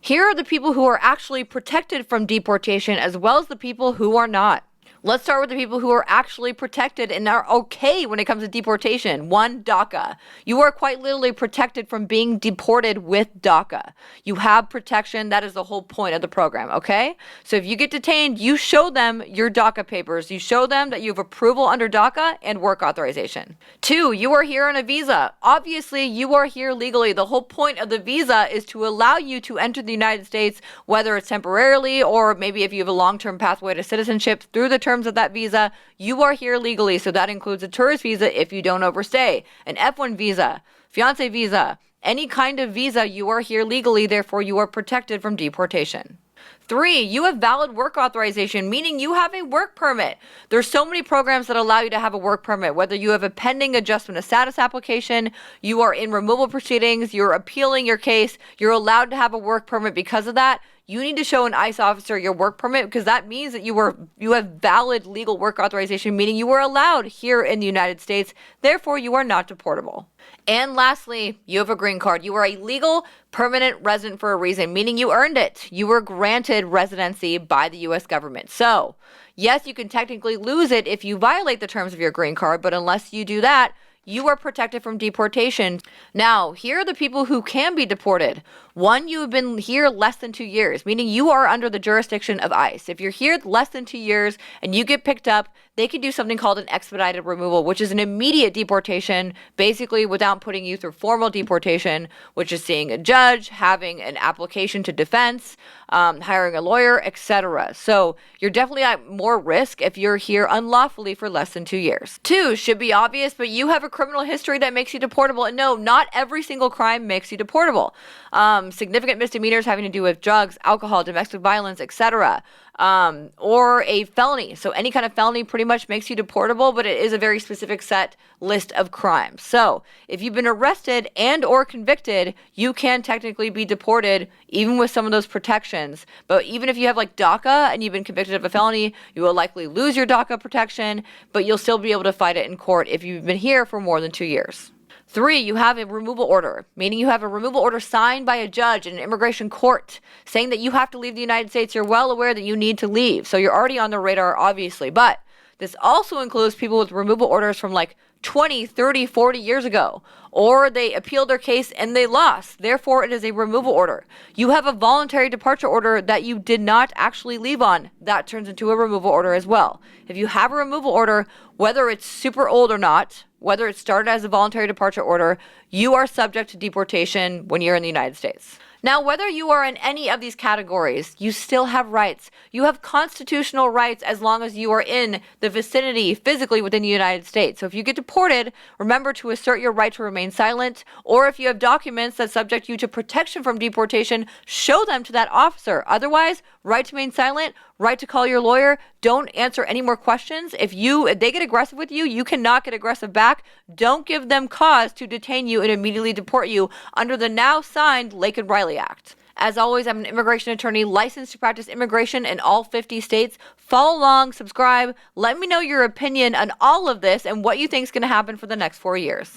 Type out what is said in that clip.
Here are the people who are actually protected from deportation as well as the people who are not. Let's start with the people who are actually protected and are okay when it comes to deportation. 1, DACA. You are quite literally protected from being deported with DACA. You have protection. That is the whole point of the program, okay? So if you get detained, you show them your DACA papers. You show them that you have approval under DACA and work authorization. 2, you are here on a visa. Obviously, you are here legally. The whole point of the visa is to allow you to enter the United States, whether it's temporarily or maybe if you have a long-term pathway to citizenship through the terms of that visa, you are here legally. So that includes a tourist visa if you don't overstay, an F1 visa, fiance visa, any kind of visa, you are here legally, therefore you are protected from deportation. 3, you have valid work authorization, meaning you have a work permit. There's so many programs that allow you to have a work permit, whether you have a pending adjustment of status application, you are in removal proceedings, you're appealing your case, you're allowed to have a work permit because of that. You need to show an ICE officer your work permit because that means that you have valid legal work authorization, meaning you are allowed here in the United States. Therefore, you are not deportable. And lastly, you have a green card. You are a legal permanent resident for a reason, meaning you earned it. You were granted residency by the U.S. government. So, yes, you can technically lose it if you violate the terms of your green card, but unless you do that, you are protected from deportation. Now, here are the people who can be deported. 1, you have been here less than 2 years, meaning you are under the jurisdiction of ICE. If you're here less than 2 years and you get picked up, they can do something called an expedited removal, which is an immediate deportation, basically without putting you through formal deportation, which is seeing a judge, having an application to defense, hiring a lawyer, etc. So you're definitely at more risk if you're here unlawfully for less than 2 years. 2, should be obvious, but you have a criminal history that makes you deportable. And no, not every single crime makes you deportable. Significant misdemeanors having to do with drugs, alcohol, domestic violence, etc. Or a felony. So any kind of felony pretty much makes you deportable, but it is a very specific set list of crimes. So if you've been arrested and or convicted, you can technically be deported even with some of those protections. But even if you have like DACA and you've been convicted of a felony, you will likely lose your DACA protection, but you'll still be able to fight it in court if you've been here for more than 2 years. 3, you have a removal order, meaning you have a removal order signed by a judge in an immigration court saying that you have to leave the United States. You're well aware that you need to leave. So you're already on the radar, obviously. But this also includes people with removal orders from like 20, 30, 40 years ago, or they appealed their case and they lost. Therefore, it is a removal order. You have a voluntary departure order that you did not actually leave on. That turns into a removal order as well. If you have a removal order, whether it's super old or not, whether it started as a voluntary departure order, you are subject to deportation when you're in the United States. Now, whether you are in any of these categories, you still have rights. You have constitutional rights as long as you are in the vicinity physically within the United States. So if you get deported, remember to assert your right to remain silent, or if you have documents that subject you to protection from deportation, show them to that officer. Otherwise, right to remain silent, right to call your lawyer, don't answer any more questions. If they get aggressive with you, you cannot get aggressive back. Don't give them cause to detain you and immediately deport you under the now signed Lake and Riley Act. As always, I'm an immigration attorney licensed to practice immigration in all 50 states. Follow along, subscribe, let me know your opinion on all of this and what you think is going to happen for the next 4 years.